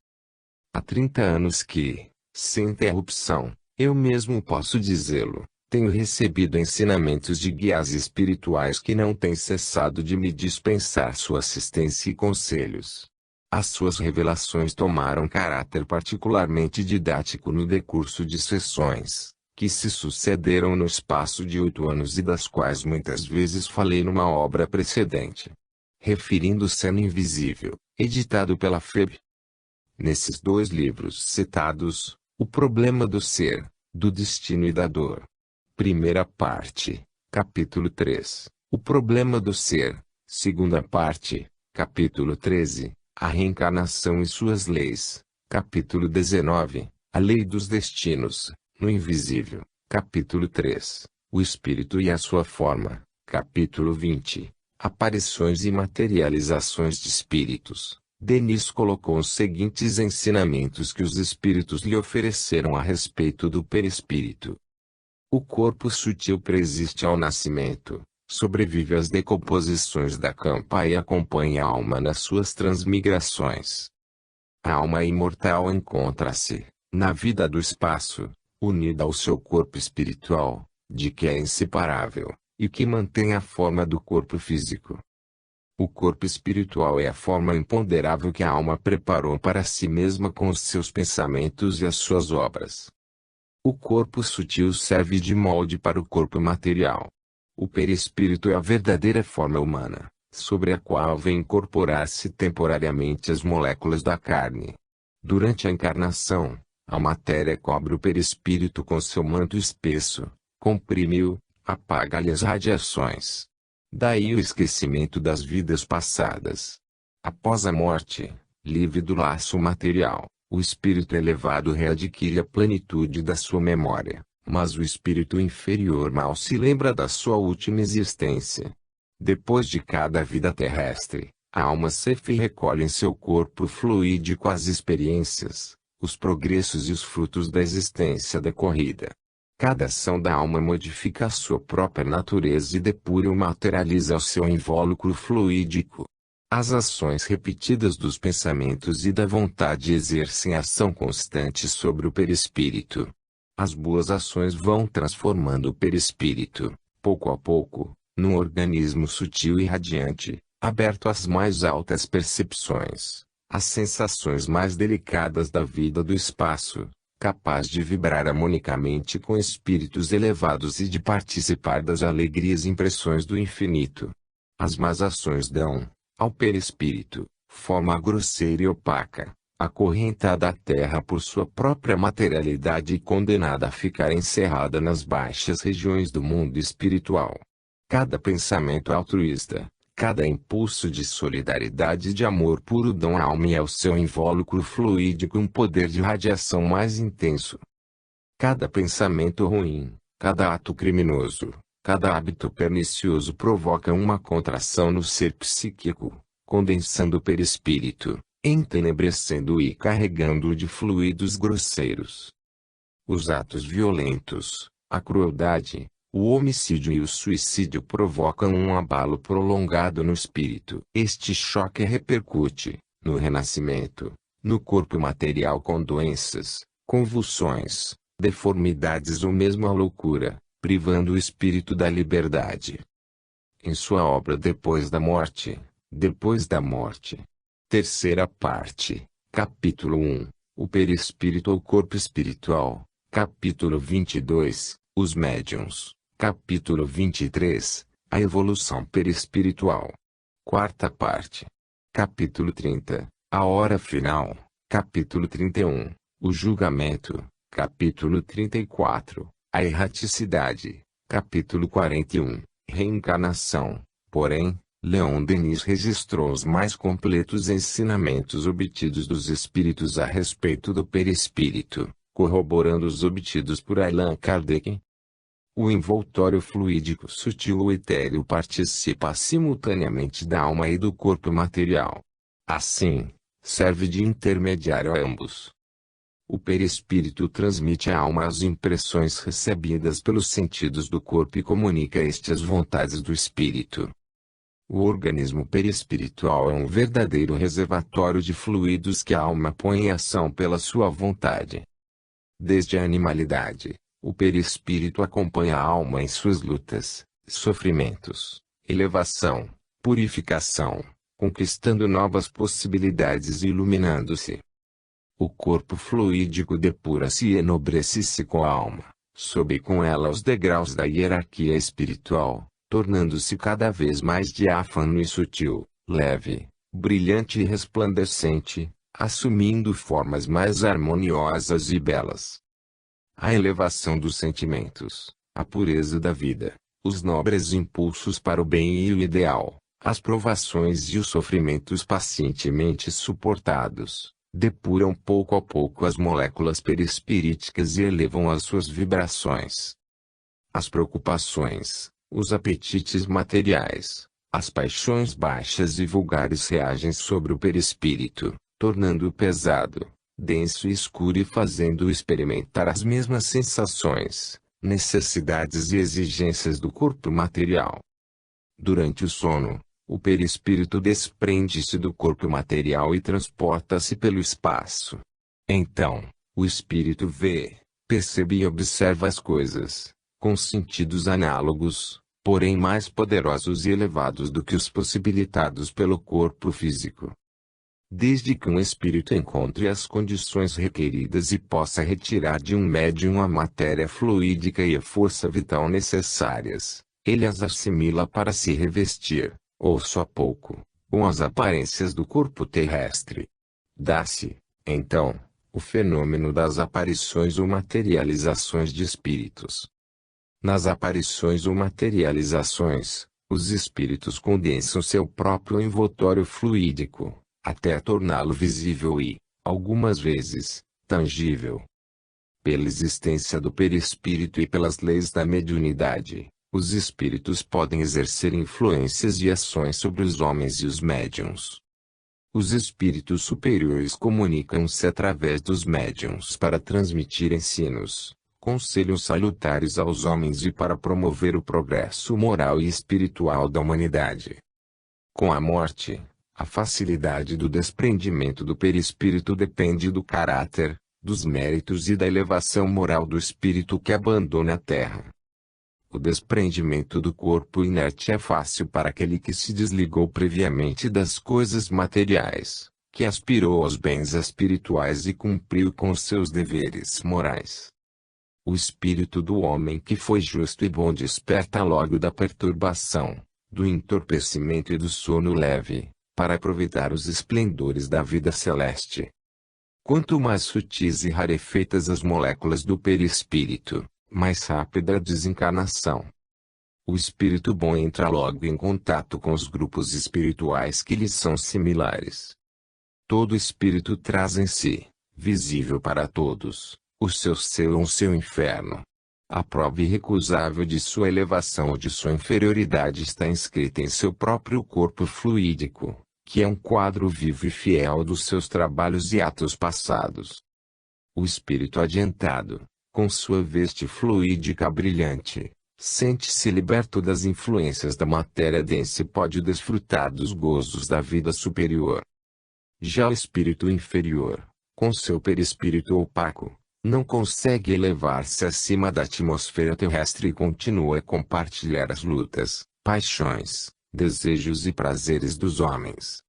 há 30 anos que, sem interrupção, eu mesmo posso dizê-lo, tenho recebido ensinamentos de guias espirituais que não têm cessado de me dispensar sua assistência e conselhos. As suas revelações tomaram caráter particularmente didático no decurso de sessões, que se sucederam no espaço de 8 anos e das quais muitas vezes falei numa obra precedente. Referindo-se ao Invisível, editado pela FEB. Nesses 2 livros citados, O Problema do Ser, do Destino e da Dor. Primeira parte, capítulo 3, O Problema do Ser. Segunda parte, capítulo 13, A Reencarnação e Suas Leis. Capítulo 19, A Lei dos Destinos, no Invisível. Capítulo 3, O Espírito e a Sua Forma. Capítulo 20, Aparições e Materializações de Espíritos. Denis colocou os seguintes ensinamentos que os Espíritos lhe ofereceram a respeito do perispírito. O corpo sutil preexiste ao nascimento, sobrevive às decomposições da campa e acompanha a alma nas suas transmigrações. A alma imortal encontra-se, na vida do espaço, unida ao seu corpo espiritual, de que é inseparável, e que mantém a forma do corpo físico. O corpo espiritual é a forma imponderável que a alma preparou para si mesma com os seus pensamentos e as suas obras. O corpo sutil serve de molde para o corpo material. O perispírito é a verdadeira forma humana, sobre a qual vem incorporar-se temporariamente as moléculas da carne. Durante a encarnação, a matéria cobre o perispírito com seu manto espesso, comprime-o, apaga-lhe as radiações. Daí o esquecimento das vidas passadas. Após a morte, livre do laço material, o espírito elevado readquire a plenitude da sua memória, mas o espírito inferior mal se lembra da sua última existência. Depois de cada vida terrestre, a alma se recolhe em seu corpo fluídico as experiências, os progressos e os frutos da existência decorrida. Cada ação da alma modifica a sua própria natureza e depura ou materializa o seu invólucro fluídico. As ações repetidas dos pensamentos e da vontade exercem ação constante sobre o perispírito. As boas ações vão transformando o perispírito, pouco a pouco, num organismo sutil e radiante, aberto às mais altas percepções, às sensações mais delicadas da vida do espaço, capaz de vibrar harmonicamente com espíritos elevados e de participar das alegrias e impressões do infinito. As más ações dão, ao perispírito, forma grosseira e opaca, acorrentada à terra por sua própria materialidade e condenada a ficar encerrada nas baixas regiões do mundo espiritual. Cada pensamento altruísta, cada impulso de solidariedade e de amor puro dão à alma e ao seu invólucro fluídico um poder de radiação mais intenso. Cada pensamento ruim, cada ato criminoso, Cada hábito pernicioso provoca uma contração no ser psíquico, condensando o perispírito, entenebrecendo e carregando-o de fluidos grosseiros. Os atos violentos, a crueldade, o homicídio e o suicídio provocam um abalo prolongado no espírito. Este choque repercute, no renascimento, no corpo material com doenças, convulsões, deformidades ou mesmo a loucura, privando o espírito da liberdade. Em sua obra Depois da Morte. Terceira parte, capítulo 1, o perispírito ou corpo espiritual, capítulo 22, os médiuns, capítulo 23, a evolução perispiritual. Quarta parte, capítulo 30, a hora final, capítulo 31, o julgamento, capítulo 34, a erraticidade, capítulo 41, reencarnação. Porém, Leon Denis registrou os mais completos ensinamentos obtidos dos espíritos a respeito do perispírito, corroborando os obtidos por Allan Kardec. O envoltório fluídico sutil ou etéreo participa simultaneamente da alma e do corpo material. Assim, serve de intermediário a ambos. O perispírito transmite à alma as impressões recebidas pelos sentidos do corpo e comunica a este as vontades do espírito. O organismo perispiritual é um verdadeiro reservatório de fluidos que a alma põe em ação pela sua vontade. Desde a animalidade, o perispírito acompanha a alma em suas lutas, sofrimentos, elevação, purificação, conquistando novas possibilidades e iluminando-se. O corpo fluídico depura-se e enobrece-se com a alma, sobe com ela os degraus da hierarquia espiritual, tornando-se cada vez mais diáfano e sutil, leve, brilhante e resplandecente, assumindo formas mais harmoniosas e belas. A elevação dos sentimentos, a pureza da vida, os nobres impulsos para o bem e o ideal, as provações e os sofrimentos pacientemente suportados, depuram pouco a pouco as moléculas perispiríticas e elevam as suas vibrações. As preocupações, os apetites materiais, as paixões baixas e vulgares reagem sobre o perispírito, tornando-o pesado, denso e escuro e fazendo-o experimentar as mesmas sensações, necessidades e exigências do corpo material. Durante o sono, o perispírito desprende-se do corpo material e transporta-se pelo espaço. Então, o espírito vê, percebe e observa as coisas, com sentidos análogos, porém mais poderosos e elevados do que os possibilitados pelo corpo físico. Desde que um espírito encontre as condições requeridas e possa retirar de um médium a matéria fluídica e a força vital necessárias, ele as assimila para se revestir, ou só pouco, com as aparências do corpo terrestre. Dá-se, então, o fenômeno das aparições ou materializações de espíritos. Nas aparições ou materializações, os espíritos condensam seu próprio envoltório fluídico, até torná-lo visível e, algumas vezes, tangível. Pela existência do perispírito e pelas leis da mediunidade, os espíritos podem exercer influências e ações sobre os homens e os médiuns. Os espíritos superiores comunicam-se através dos médiuns para transmitir ensinos, conselhos salutares aos homens e para promover o progresso moral e espiritual da humanidade. Com a morte, a facilidade do desprendimento do perispírito depende do caráter, dos méritos e da elevação moral do espírito que abandona a terra. O desprendimento do corpo inerte é fácil para aquele que se desligou previamente das coisas materiais, que aspirou aos bens espirituais e cumpriu com seus deveres morais. O espírito do homem que foi justo e bom desperta logo da perturbação, do entorpecimento e do sono leve, para aproveitar os esplendores da vida celeste. Quanto mais sutis e rarefeitas as moléculas do perispírito, mais rápida a desencarnação. O espírito bom entra logo em contato com os grupos espirituais que lhe são similares. Todo espírito traz em si, visível para todos, o seu céu ou o seu inferno. A prova irrecusável de sua elevação ou de sua inferioridade está inscrita em seu próprio corpo fluídico, que é um quadro vivo e fiel dos seus trabalhos e atos passados. O espírito adiantado, com sua veste fluídica brilhante, sente-se liberto das influências da matéria densa e pode desfrutar dos gozos da vida superior. Já o espírito inferior, com seu perispírito opaco, não consegue elevar-se acima da atmosfera terrestre e continua a compartilhar as lutas, paixões, desejos e prazeres dos homens.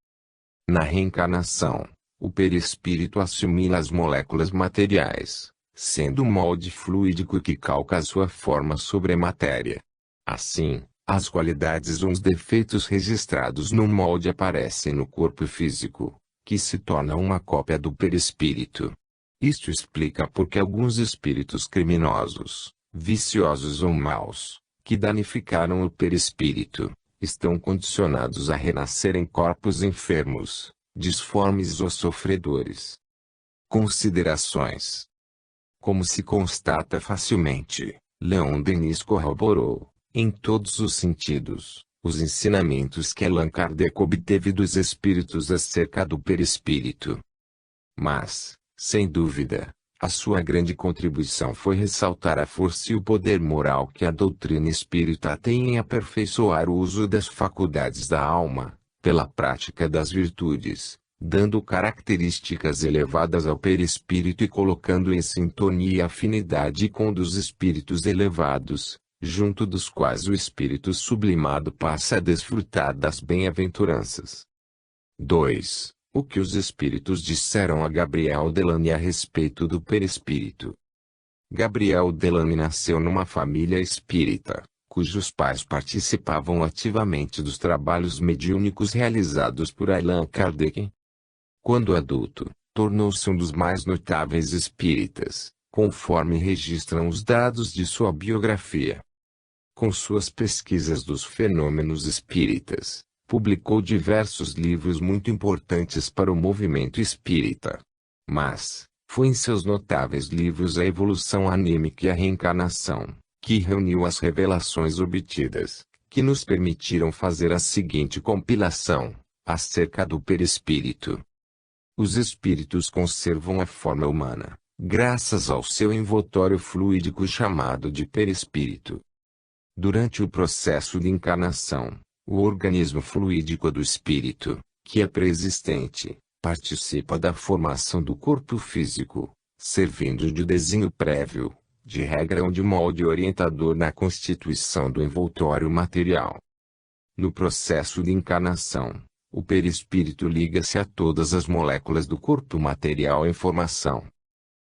Na reencarnação, o perispírito assimila as moléculas materiais, sendo o molde fluídico que calca a sua forma sobre a matéria. Assim, as qualidades ou os defeitos registrados no molde aparecem no corpo físico, que se torna uma cópia do perispírito. Isto explica por que alguns espíritos criminosos, viciosos ou maus, que danificaram o perispírito, estão condicionados a renascer em corpos enfermos, disformes ou sofredores. Considerações. Como se constata facilmente, Leon Denis corroborou, em todos os sentidos, os ensinamentos que Allan Kardec obteve dos espíritos acerca do perispírito. Mas, sem dúvida, a sua grande contribuição foi ressaltar a força e o poder moral que a doutrina espírita tem em aperfeiçoar o uso das faculdades da alma, pela prática das virtudes, dando características elevadas ao perispírito e colocando em sintonia e afinidade com um dos espíritos elevados, junto dos quais o espírito sublimado passa a desfrutar das bem-aventuranças. 2. O que os espíritos disseram a Gabriel Delany a respeito do perispírito. Gabriel Delany nasceu numa família espírita, cujos pais participavam ativamente dos trabalhos mediúnicos realizados por Allan Kardec. Quando adulto, tornou-se um dos mais notáveis espíritas, conforme registram os dados de sua biografia. Com suas pesquisas dos fenômenos espíritas, publicou diversos livros muito importantes para o movimento espírita. Mas, foi em seus notáveis livros A Evolução Anímica e a Reencarnação, que reuniu as revelações obtidas, que nos permitiram fazer a seguinte compilação, acerca do perispírito. Os espíritos conservam a forma humana, graças ao seu envoltório fluídico chamado de perispírito. Durante o processo de encarnação, o organismo fluídico do espírito, que é preexistente, participa da formação do corpo físico, servindo de desenho prévio, de regra ou de molde orientador na constituição do envoltório material. No processo de encarnação, o perispírito liga-se a todas as moléculas do corpo material em formação.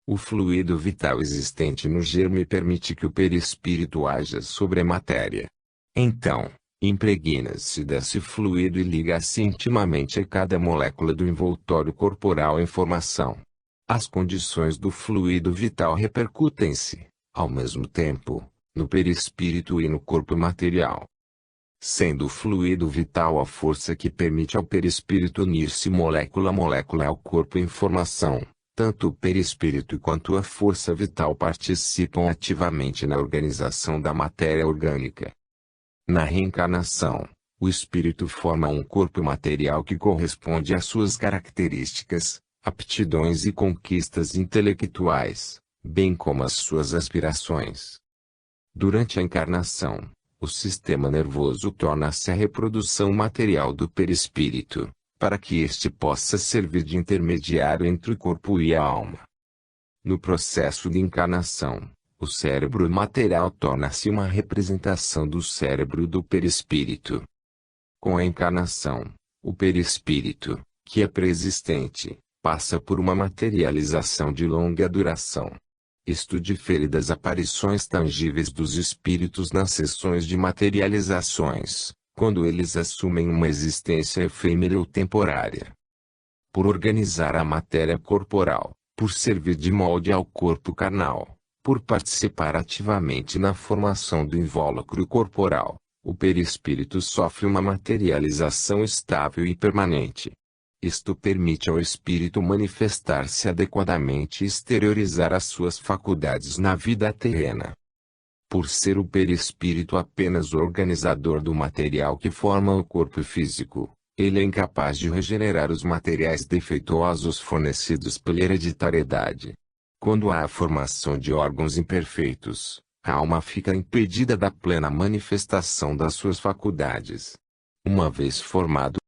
O fluido vital existente no germe permite que o perispírito haja sobre a matéria. Então, impregna-se desse fluido e liga-se intimamente a cada molécula do envoltório corporal em formação. As condições do fluido vital repercutem-se, ao mesmo tempo, no perispírito e no corpo material. Sendo o fluido vital a força que permite ao perispírito unir-se molécula a molécula ao corpo em formação, tanto o perispírito quanto a força vital participam ativamente na organização da matéria orgânica. Na reencarnação, o espírito forma um corpo material que corresponde às suas características, aptidões e conquistas intelectuais, bem como às suas aspirações. Durante a encarnação, o sistema nervoso torna-se a reprodução material do perispírito, para que este possa servir de intermediário entre o corpo e a alma. No processo de encarnação, o cérebro material torna-se uma representação do cérebro do perispírito. Com a encarnação, o perispírito, que é preexistente, passa por uma materialização de longa duração. Isto difere das aparições tangíveis dos espíritos nas sessões de materializações, quando eles assumem uma existência efêmera ou temporária. Por organizar a matéria corporal, por servir de molde ao corpo carnal, por participar ativamente na formação do invólucro corporal, o perispírito sofre uma materialização estável e permanente. Isto permite ao espírito manifestar-se adequadamente e exteriorizar as suas faculdades na vida terrena. Por ser o perispírito apenas o organizador do material que forma o corpo físico, ele é incapaz de regenerar os materiais defeituosos fornecidos pela hereditariedade. Quando há a formação de órgãos imperfeitos, a alma fica impedida da plena manifestação das suas faculdades. Uma vez formado